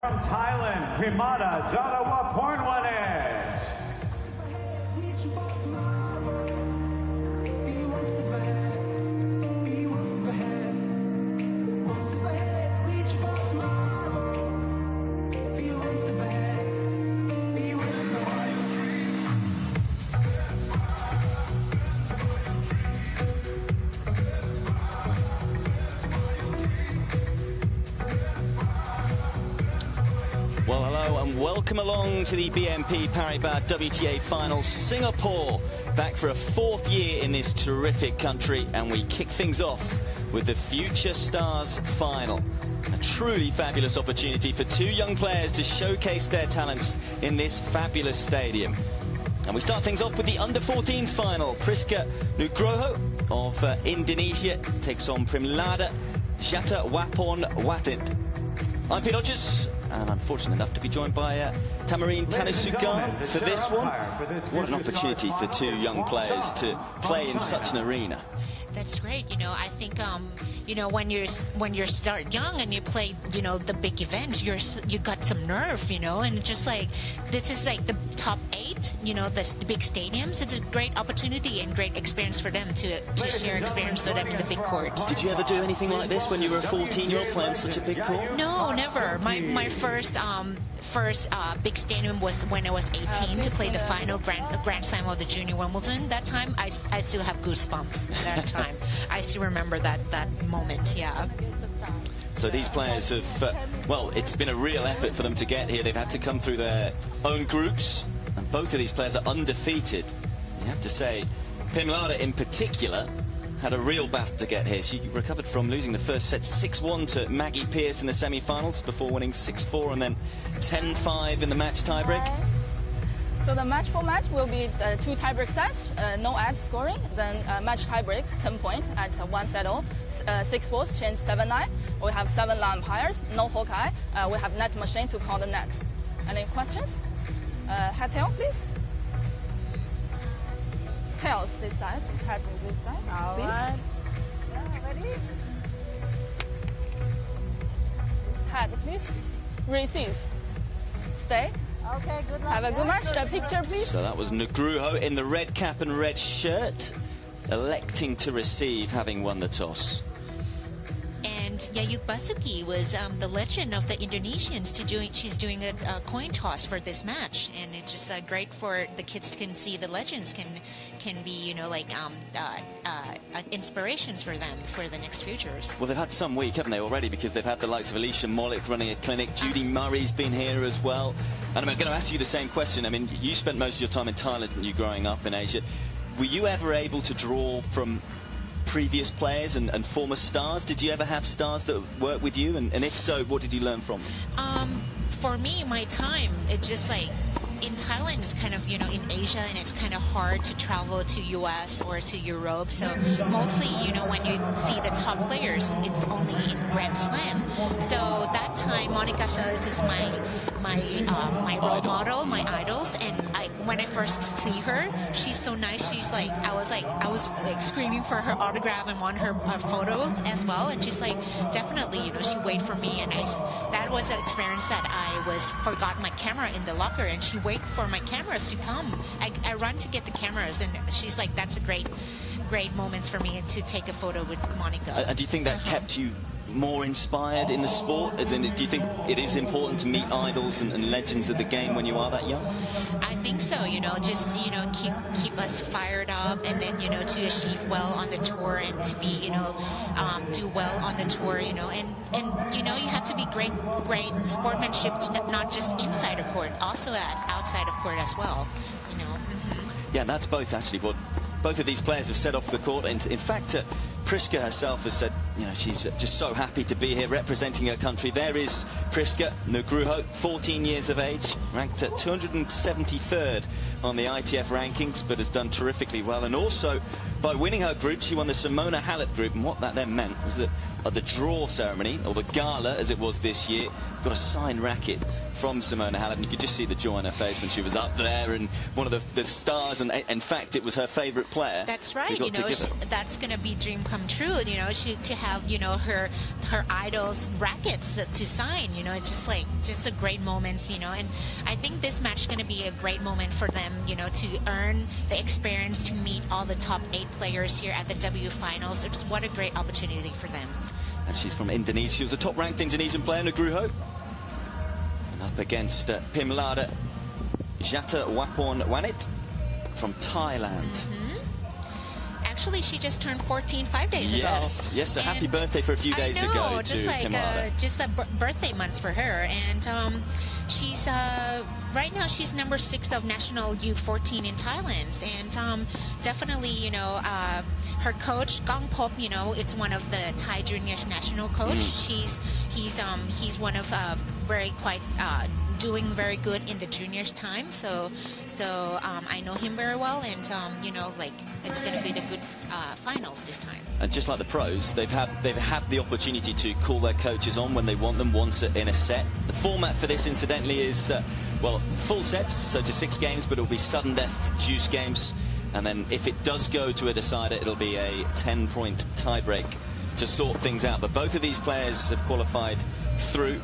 From Thailand, Pimrada, Jattavapornvanit. Well, hello and welcome along to the BNP Paribas WTA Finals. Singapore back for a fourth year in this terrific country, and we kick things off with the Future Stars Final. A truly fabulous opportunity for two young players to showcase their talents in this fabulous stadium. And we start things off with the Under-14s final. Priska Nugroho of Indonesia takes on Pimrada Jattavapornvanit. I'm Pete Hodges, and I'm fortunate enough to be joined by Tamarine Tanasugar for this one. What an opportunity for two young players to play in such an arena. That's great. You know, I think when you start young and you play, the big event, you got some nerve, and just like this is like the top 8, the big stadiums. It's a great opportunity and great experience for them to share experience with them in the big courts. Did you ever do anything like this when you were a 14-year-old playing such a big court? No, never. My first big stadium was when I was 18 to play the final Grand Slam of the Junior Wimbledon. That time I still have goosebumps. That time I still remember that moment. Yeah. So these players have, well, it's been a real effort for them to get here. They've had to come through their own groups, and both of these players are undefeated. You have to say, Pimrada in particular had a real battle to get here. She recovered from losing the first set 6-1 to Maggie Pierce in the semi-finals before winning 6-4 and then 10-5 in the match tiebreak. So the match format will be 2 tiebreak sets, no add scoring, then match tiebreak, 10 points at 1 settle, 6 balls, change 7-9. We have 7 umpires, no Hawkeye. We have net machine to call the net. Any questions? Head tail, please. Tails this side, head is this side, please. Right. Yeah, ready? Head, please. Receive. Stay. Okay, good luck. Have a good match. A picture, please. So that was Nugroho in the red cap and red shirt, electing to receive, having won the toss. And Yayuk Basuki was the legend of the Indonesians. She's doing a coin toss for this match, and it's just great for the kids can see the legends can be inspirations for them for the next futures. Well, they've had some week, haven't they, already, because they've had the likes of Alicia Molik running a clinic. Judy Murray's been here as well. And I'm going to ask you the same question. I mean, you spent most of your time in Thailand and you growing up in Asia. Were you ever able to draw from previous players and former stars? Did you ever have stars that worked with you? And if so, what did you learn from them? For me, my time, it's just like in Thailand, it's kind of, in Asia, and it's kind of hard to travel to US or to Europe. So mostly, when you see the top players, it's only in Grand Slam. So that time, Monica Seles is my role model, my idols. And when I first see her, she's so nice. She's like, I was screaming for her autograph and want her photos as well. And she's like, definitely, she waited for me. And that was an experience that I forgot my camera in the locker, and she wait for my cameras to come. I run to get the cameras, and she's like, that's a great moments for me to take a photo with Monica. And do you think that kept you more inspired in the sport? As in, do you think it is important to meet idols and legends of the game when you are that young? I think so, just, keep us fired up, and then, to achieve well on the tour, and to be, do well on the tour, and you have to be great sportsmanship, not just inside a court, also outside of court as well, Yeah, that's both actually what both of these players have said off the court. In fact, Priska herself has said, she's just so happy to be here representing her country. There is Priska Nugroho, 14 years of age, ranked at 273rd on the ITF rankings, but has done terrifically well. And also, by winning her group, she won the Simona Halep group. And what that then meant was that at the draw ceremony, or the gala as it was this year. Got a signed racket from Simona Halep, and you could just see the joy on her face when she was up there and one of the stars, and in fact it was her favourite player. That's right, you know, that's going to be dream come true, you know, to have, you know, her idols rackets to sign, you know. It's just a great moment, you know, and I think this match is going to be a great moment for them, you know, to earn the experience to meet all the top 8 players here at the W Finals. It's what a great opportunity for them. And she's from Indonesia. She was a top-ranked Indonesian player, Nugroho. And up against Pimrada Jattavapornvanit from Thailand. Actually, she just turned 14 5 days ago. Yes, so happy birthday for a few days ago just to Pimrada. Just a birthday month for her. And she's, right now, she's number 6 of National U14 in Thailand. And definitely, you know, her coach, Gong Pop, you know, it's one of the Thai juniors national coach. He's one of doing very good in the juniors time. So I know him very well, and you know, like, it's going to be the good finals this time. And just like the pros, they've had the opportunity to call their coaches on when they want them once in a set. The format for this, incidentally, is well, full sets, so to 6 games, but it'll be sudden death juice games. And then if it does go to a decider, it'll be a 10-point tiebreak to sort things out. But both of these players have qualified through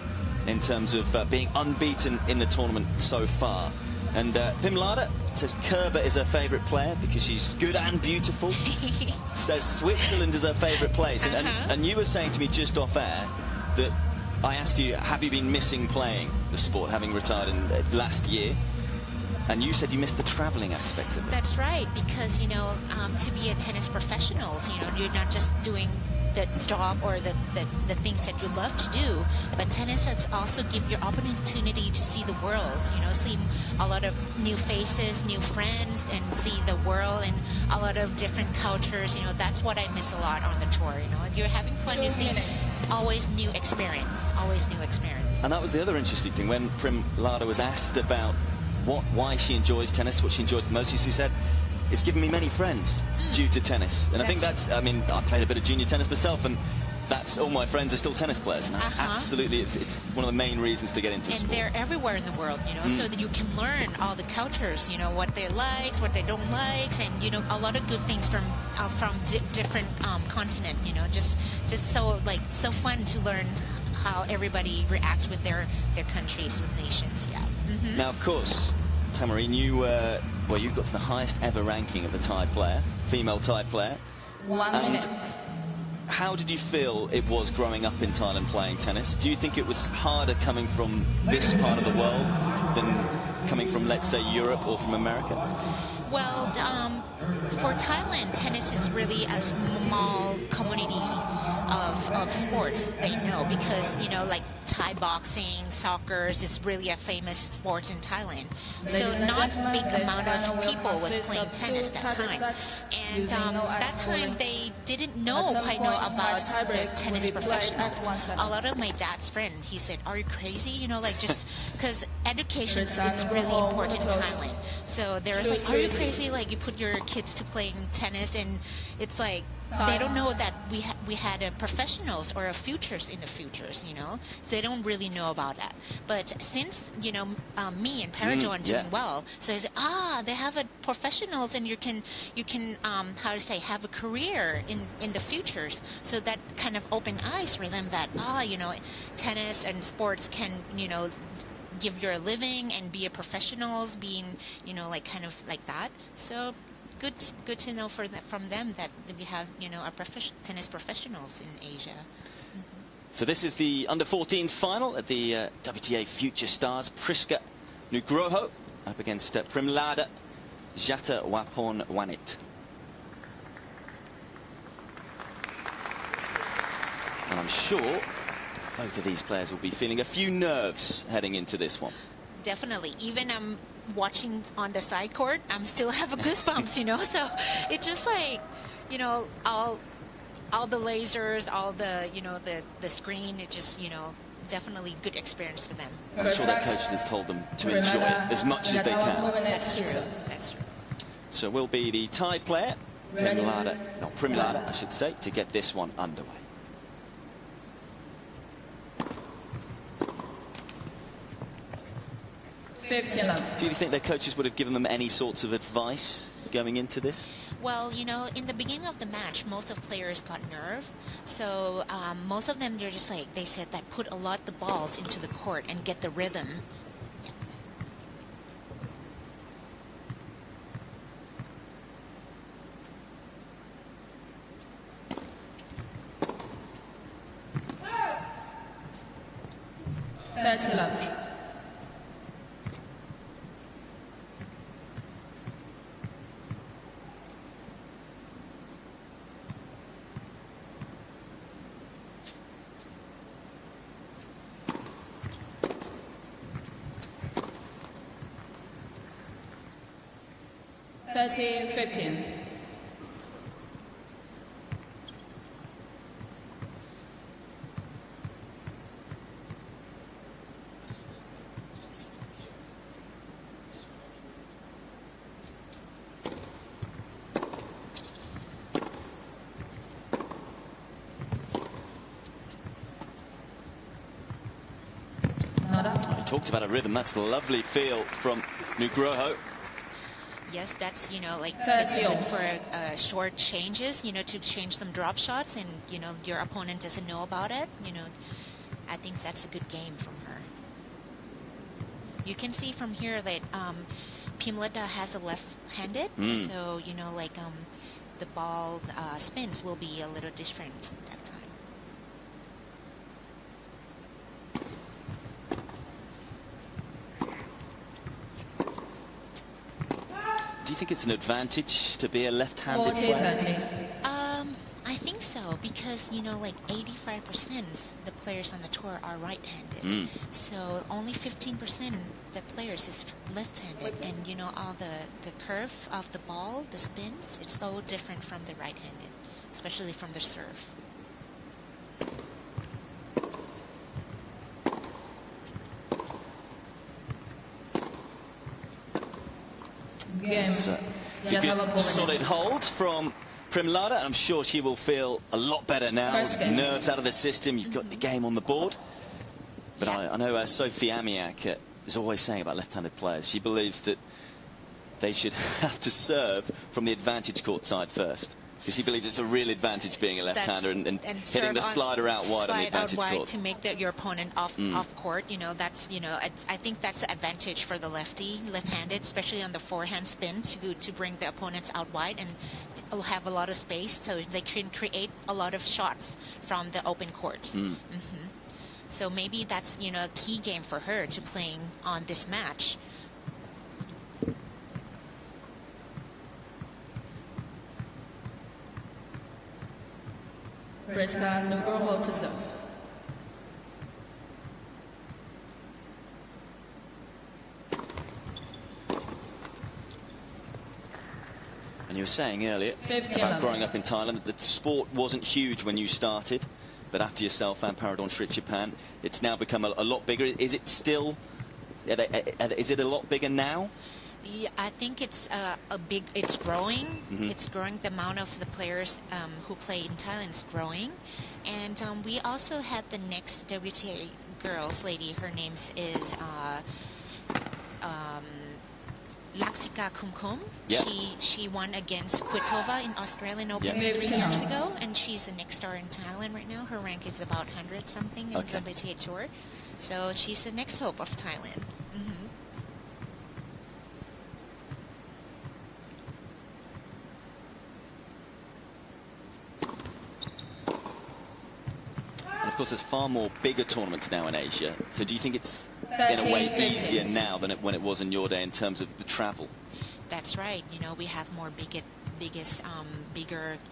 in terms of being unbeaten in the tournament so far. And Pimrada says Kerber is her favourite player because she's good and beautiful. Says Switzerland is her favourite place. And you were saying to me just off air that I asked you, have you been missing playing the sport, having retired last year? And you said you missed the travelling aspect of it. That's right, because, you know, to be a tennis professional, you know, you're not just doing the job or the things that you love to do, but tennis has also give you opportunity to see the world, you know, see a lot of new faces, new friends, and see the world and a lot of different cultures. You know, that's what I miss a lot on the tour. You know, you're having fun, you see always new experience. And that was the other interesting thing when Pimrada was asked about why she enjoys tennis, what she enjoys the most. She said, it's given me many friends due to tennis. And I think that's, I mean, I played a bit of junior tennis myself, and that's all my friends are still tennis players. And absolutely, it's one of the main reasons to get into sport. And they're everywhere in the world, you know, so that you can learn all the cultures, you know, what they like, what they don't like, and, you know, a lot of good things from different continent, you know, just so fun to learn how everybody reacts with their countries, with nations, Now, of course, Tamarine, you've got to the highest ever ranking of a Thai player, female Thai player. 1 minute. How did you feel it was growing up in Thailand playing tennis? Do you think it was harder coming from this part of the world than coming from, let's say, Europe or from America? Well, for Thailand, tennis is really a small community of sports they know, because, you know, like Thai boxing, soccer is really a famous sport in Thailand. So not a big amount of people was playing tennis that time. And that time they didn't quite know about the tennis professionals. A lot of my dad's friend, he said, are you crazy? You know, like, just because education is really important in Thailand. So there was like, are you crazy? Like, you put your kids to playing tennis, and it's like, they don't know that we had professionals or futures in the futures, you know, so they don't really know about that. But since, you know, me and Pimrada are doing well, so they say, they have professionals, and you can how to say, have a career in the futures. So that kind of opened eyes for them that, you know, tennis and sports can, you know, give you a living and be a professionals, being, you know, like, kind of like that. So good to know from them that we have, you know, our tennis professionals in Asia. So this is the under-14s final at the WTA Future Stars. Priska Nugroho up against Pimrada Jattavapornvanit. And I'm sure both of these players will be feeling a few nerves heading into this one. Definitely. Even watching on the side court, I'm still have goosebumps, you know. So it's just like, you know, all the lasers, all the, you know, the screen. It's just, you know, definitely good experience for them. I'm sure their coaches has told them to enjoy it as much as they can. That's true. That's true. So will be the Thai player, Pimrada, I should say, to get this one underway. 15 love. Do you think their coaches would have given them any sorts of advice going into this? Well, you know, in the beginning of the match, most of players got nerve. So most of them, they're just like, they said that put a lot of the balls into the court and get the rhythm. Yeah. 30 love. Thirty, 15. We talked about a rhythm. That's a lovely feel from Nugroho. Yes, that's, you know, like it's good for short changes, you know, to change some drop shots and, you know, your opponent doesn't know about it. You know, I think that's a good game from her. You can see from here that Pimrada has a left-handed, so, you know, like the ball spins will be a little different that time. Do you think it's an advantage to be a left-handed player? 40, 30. I think so, because, you know, like 85% the players on the tour are right-handed. So only 15% the players is left-handed. And, you know, all the curve of the ball, the spins, it's so different from the right-handed, especially from the serve. It's a good solid hold from Pimrada. I'm sure she will feel a lot better now. Nerves out of the system. You've got the game on the board. But I know Sophie Amiak is always saying about left-handed players. She believes that they should have to serve from the advantage court side first. Because she believes it's a real advantage being a left-hander and hitting the slider out wide on the advantage court. To make your opponent off court, you know, that's, you know, I think that's an advantage for the left-handed, especially on the forehand spin to bring the opponents out wide and will have a lot of space so they can create a lot of shots from the open courts. So maybe that's, you know, a key game for her to playing on this match. Briska Nugroho to serve. And you were saying earlier about growing up in Thailand that the sport wasn't huge when you started, but after yourself and Paradorn Shrit Japan, it's now become a lot bigger. Is it still? Is it a lot bigger now? Yeah, I think it's it's growing. It's growing. The amount of the players who play in Thailand is growing. And we also had the next WTA girls lady. Her name is Laksika Kumkum. Yeah. She won against Kvitova in Australian Open 3 years ago. And she's the next star in Thailand right now. Her rank is about 100 something in the WTA Tour. So she's the next hope of Thailand. Of course, there's far more bigger tournaments now in Asia. So do you think it's in a way easier now than when it was in your day in terms of the travel? That's right. You know, we have more bigger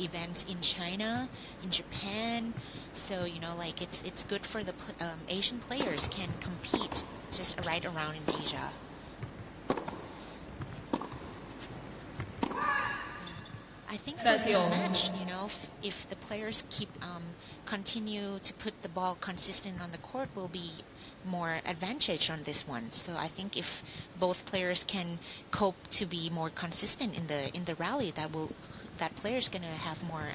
events in China, in Japan. So, you know, like it's good for the Asian players can compete just right around in Asia. I think for this match, you know, if the players continue to put the ball consistent on the court, will be more advantage on this one. So I think if both players can cope to be more consistent in the rally, that player's gonna have more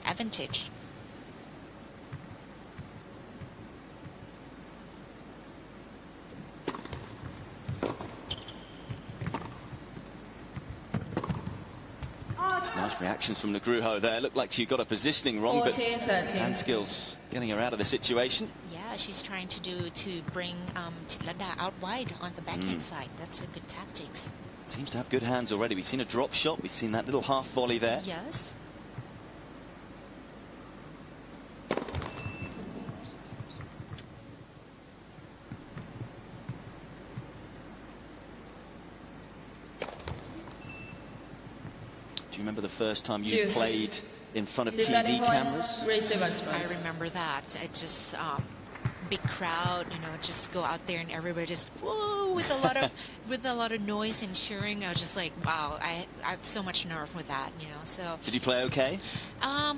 advantage. Nice reactions from Nugroho there. Looked like she got her positioning wrong, but hand skills getting her out of the situation. Yeah, she's trying to bring Lada out wide on the backhand side. That's a good tactics. Seems to have good hands already. We've seen a drop shot. We've seen that little half volley there. Yes. Do you remember the first time you played in front of TV cameras? I remember that. It just big crowd, you know, just go out there and everybody just whoa with a lot of noise and cheering. I was just like, wow, I have so much nerve with that, you know. So did you play okay?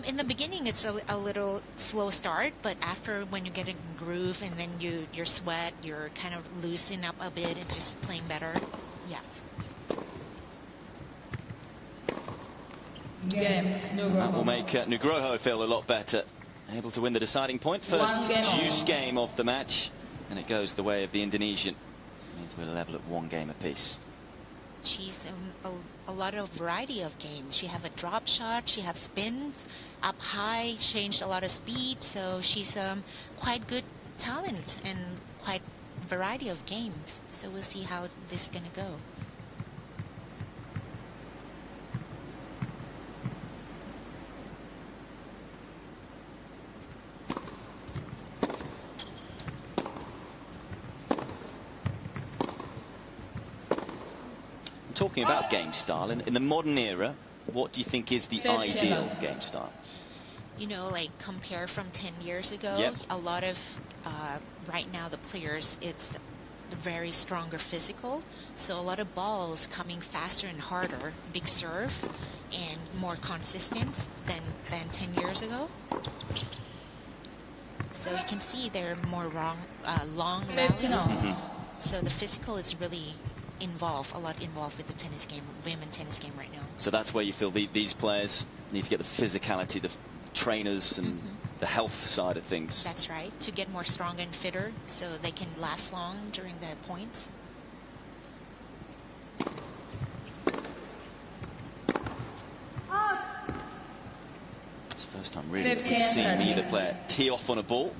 In the beginning, it's a little slow start, but after when you get in groove and then your sweat, you're kind of loosen up a bit and just playing better. Yeah. That will make Nugroho feel a lot better. Able to win the deciding point. First juice game of the match. And it goes the way of the Indonesian. Means we're level at 1 game apiece. She's a lot of variety of games. She have a drop shot. She have spins up high. Changed a lot of speed. So she's quite good talent and quite variety of games. So we'll see how this is going to go. Talking about game style, in the modern era, what do you think is the ideal game style? You know, like compare from 10 years ago, yep. A lot of, right now the players, it's very stronger physical, so a lot of balls coming faster and harder, big serve, and more consistent than 10 years ago. So you can see they're more long rally. So the physical is really a lot involved with the tennis game, women's tennis game right now. So that's where you feel these players need to get the physicality, the trainers and the health side of things. That's right, to get more strong and fitter so they can last long during the points. It's the first time really we've seen either player tee off on a ball.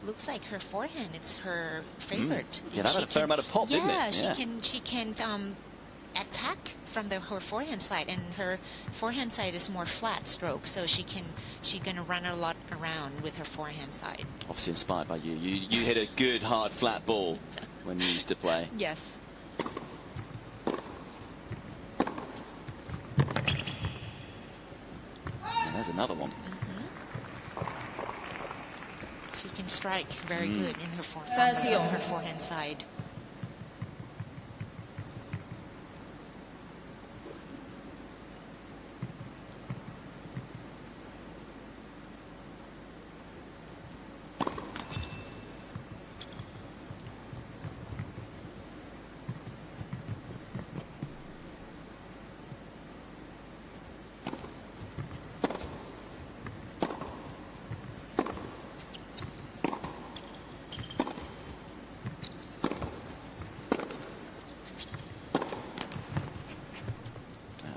Looks like her forehand, it's her favorite. Yeah, that had a fair amount of pop, didn't it? Yeah, she can attack from her forehand side, and her forehand side is more flat stroke, so she's gonna run a lot around with her forehand side. Obviously inspired by you. You hit a good hard flat ball when you used to play. Yes. And there's another one. She can strike very good in her forehand side.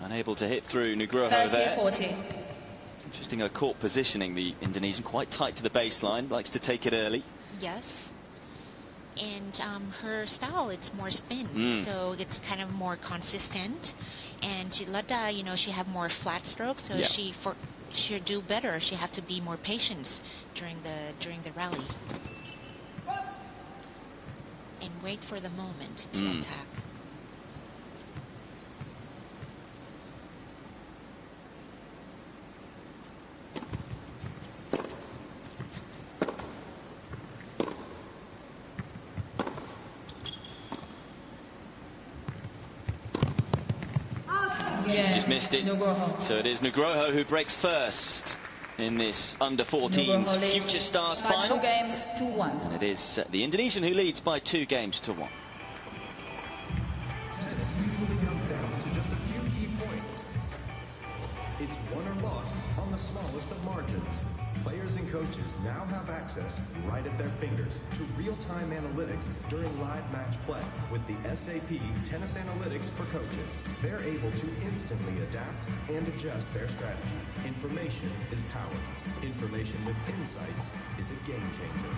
Unable to hit through Nugroho there. 30-40. Interesting her court positioning, the Indonesian, quite tight to the baseline, likes to take it early. Yes. And her style, it's more spin, so it's kind of more consistent. And Lada, you know, she have more flat strokes, so she'll do better. She have to be more patient during the rally. And wait for the moment to attack. She's just missed it. So it is Nugroho who breaks first in this under-14s Future Stars final. 2 games to 1. And it is the Indonesian who leads by 2 games to 1. Tennis usually comes down to just a few key points. It's won or lost on the smallest of margins. Players and coaches now have access right at their fingers to real-time analytics during live match play with the SAP Tennis Analytics for Coaches. They're able to instantly adapt and adjust their strategy. Information is power. Information with insights is a game changer.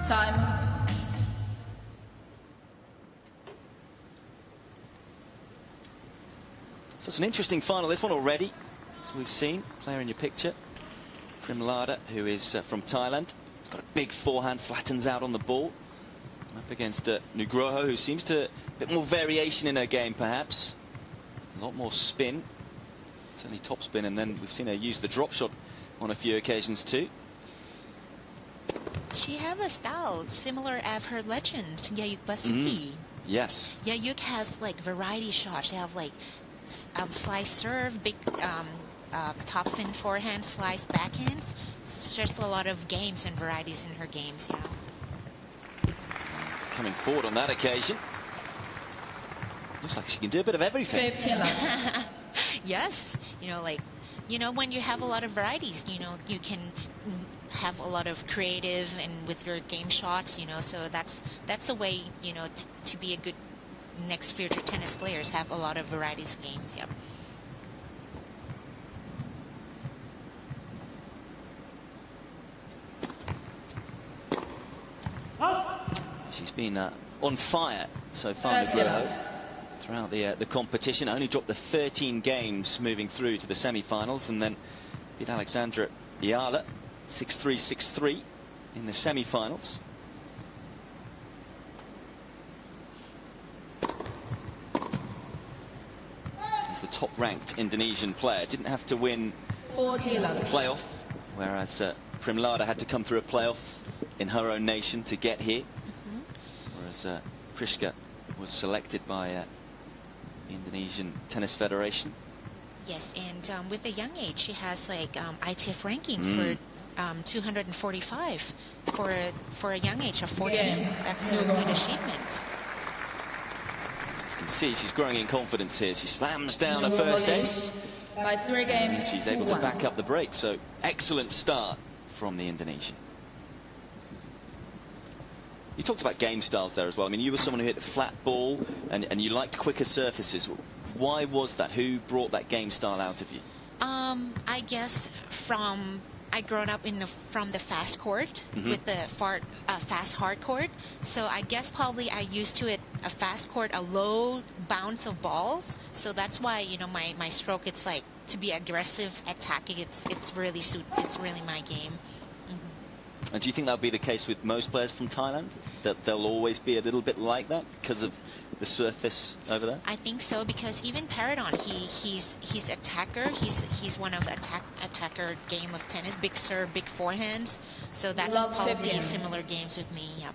Time. So it's an interesting final, this one already, as we've seen. Player in your picture, Pimrada, who is from Thailand. He's got a big forehand, flattens out on the ball. Up against Nugroho, who seems to a bit more variation in her game, perhaps. A lot more spin. Certainly top spin, and then we've seen her use the drop shot on a few occasions too. She have a style similar as her legend, Yayuk Basuki. Yes. Yayuk has like variety shots. She have like slice serve, big top spin forehand, slice backhands. It's just a lot of games and varieties in her games, yeah. Coming forward on that occasion. Looks like she can do a bit of everything. 15 left. Yes, when you have a lot of varieties, you can have a lot of creative and with your game shots, so that's a way, to be a good next future tennis players, have a lot of varieties of games. Yep. She's been on fire so far, throughout the competition. Only dropped the 13 games moving through to the semi-finals, and then beat Alexandra Iala 6-3, 6-3 in the semi-finals. He's the top-ranked Indonesian player. Didn't have to win 40 the playoff, whereas Pimrada had to come through a playoff in her own nation to get here. Whereas Priska was selected by the Indonesian Tennis Federation. Yes, and with a young age, she has like ITF ranking for 245 for a young age of 14. Yeah. That's a good achievement. You can see she's growing in confidence here. She slams down her first ace. By 3 games. And she's able to back up the break. So excellent start from the Indonesian. You talked about game styles there as well. I mean, you were someone who hit a flat ball and you liked quicker surfaces. Why was that? Who brought that game style out of you? I guess I grown up from the fast court with the fast hard court. So I guess probably I used to it a fast court, a low bounce of balls. So that's why my stroke, it's like to be aggressive attacking. It's really my game. And do you think that would be the case with most players from Thailand? That they'll always be a little bit like that because of the surface over there? I think so, because even Paradon, he's attacker. He's one of the attacker game of tennis. Big serve, big forehands. So that's probably similar games with me. Yep.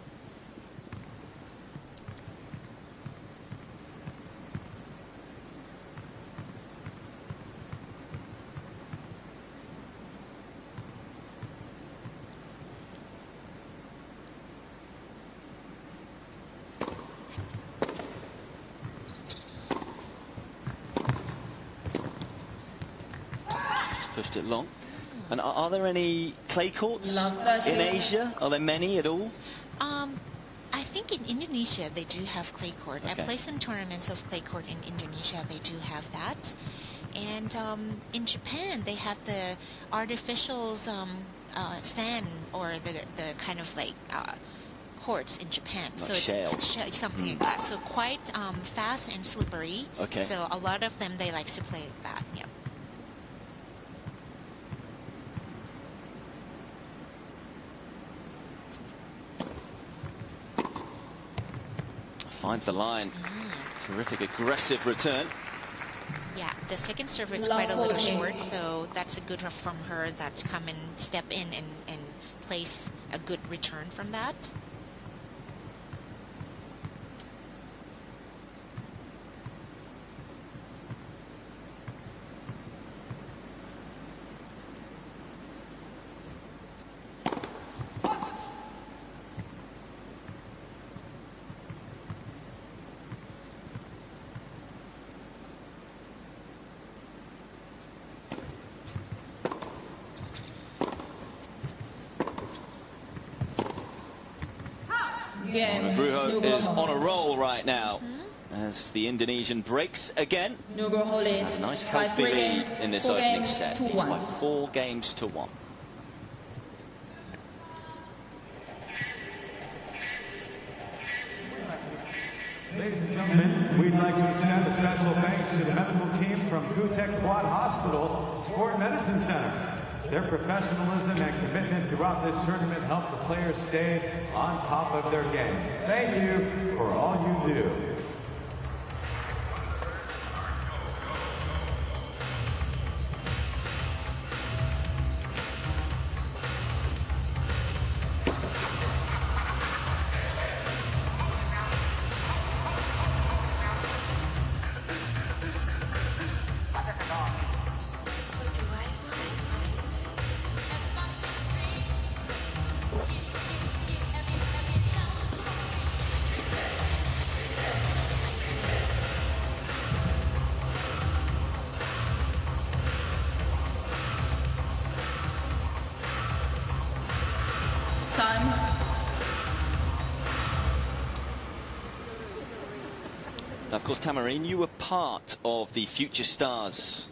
Pushed it long. And are there any clay courts in Asia? Are there many at all? I think in Indonesia they do have clay court. Okay. I play some tournaments of clay court in Indonesia. They do have that. And in Japan they have the artificial sand, or the kind of like courts in Japan. Like so it's something like that. So quite fast and slippery. Okay. So a lot of them, they like to play that. Yep. Finds the line. Terrific aggressive return. Yeah, the second serve is quite a little short, so that's a good from her. That's come and step in and place a good return from that. Nugroho is on a roll right now as the Indonesian breaks again. Has a nice healthy lead in this opening set. It's by 4 games to 1. Ladies and gentlemen, we'd like to extend a special thanks to the medical team from Jattavapornvanit Hospital Sport Medicine Center. Their professionalism and commitment throughout this tournament help the players stay on top of their game. Thank you for all you do. Now, of course, Tamarine, you were part of the Future Stars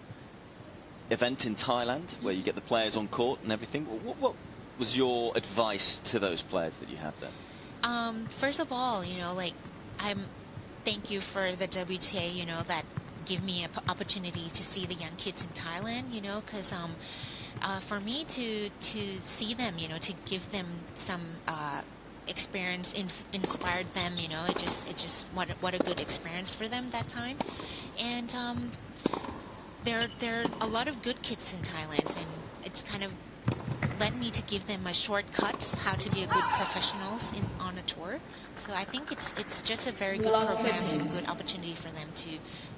event in Thailand, where you get the players on court and everything. What was your advice to those players that you had there? First of all, thank you for the WTA, that give me an opportunity to see the young kids in Thailand, because for me to see them, to give them some experience, inspired them, it just what a good experience for them that time. And there are a lot of good kids in Thailand, and it's kind of led me to give them a shortcut how to be a good professionals on a tour. So I think it's just a very good program and a good opportunity for them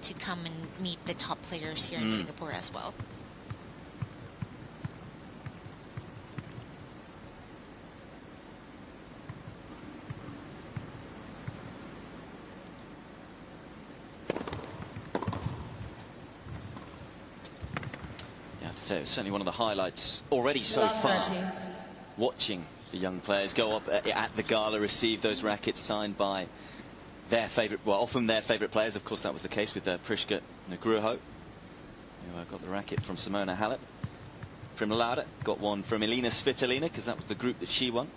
to come and meet the top players here in Singapore as well. So it's certainly one of the highlights already so far. Watching the young players go up at the gala, receive those rackets signed by their favourite, well, often their favourite players. Of course, that was the case with Priska Nugroho, who got the racket from Simona Halep. Pimrada got one from Elina Svitolina, because that was the group that she won.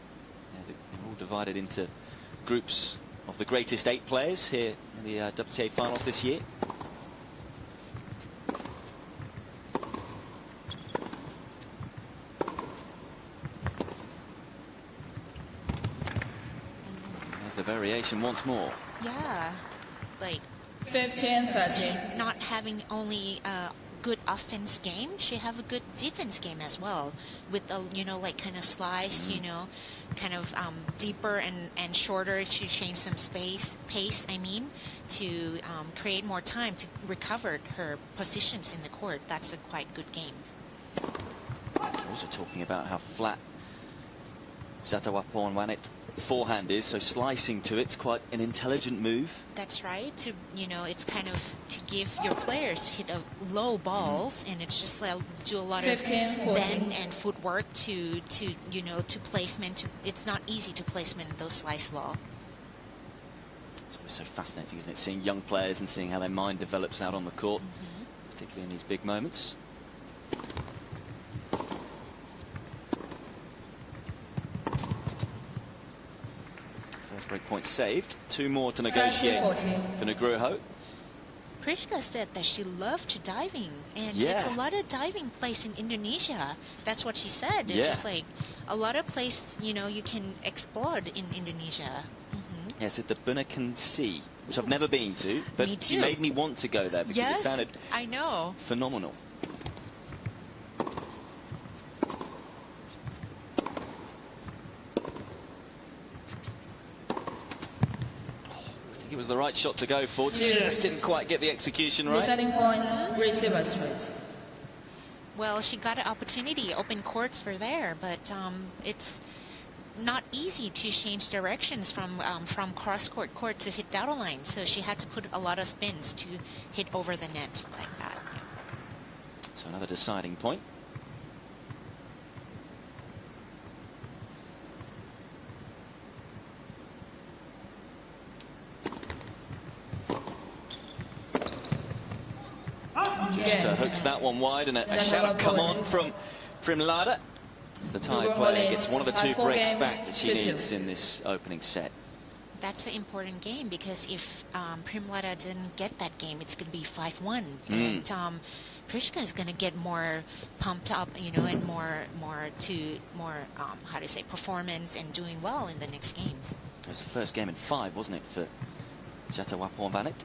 They're all divided into groups of the greatest 8 players here in the WTA finals this year. The variation once more. Yeah, 15-13. Not having only a good offense game, she have a good defense game as well, with a kind of slice, kind of deeper and shorter to change some pace. I mean, to create more time to recover her positions in the court. That's a quite good game. Also talking about how flat Jattavapornvanit forehand is, so slicing to it's quite an intelligent move. That's right. It's kind of to give your players to hit low balls, and it's just do a lot of bend and footwork to placement. It's not easy to placement those slice ball. It's always so fascinating, isn't it? Seeing young players and seeing how their mind develops out on the court, particularly in these big moments. Break point saved. 2 more to negotiate for Nugroho. Priska said that she loved diving, and it's a lot of diving place in Indonesia. That's what she said. It's just a lot of place you can explore in Indonesia. Yes, at the Bunaken Sea, which I've never been to, but she made me want to go there because it sounded I know. phenomenal. It was the right shot to go for. Just didn't quite get the execution right. Deciding point, receiver's choice. Well, she got an opportunity. Open courts were there, but it's not easy to change directions from cross-court court to hit data line. So she had to put a lot of spins to hit over the net like that. So another deciding point. Just hooks that one wide, and a shout of come on from Pimrada. As the Thai player gets one of the two breaks back that she needs in this opening set. That's an important game because if Pimrada didn't get that game, it's going to be 5-1, and Prishka is going to get more pumped up, you know, and more how to say, performance and doing well in the next games. It was the first game in 5, wasn't it, for Jattavapornvanit?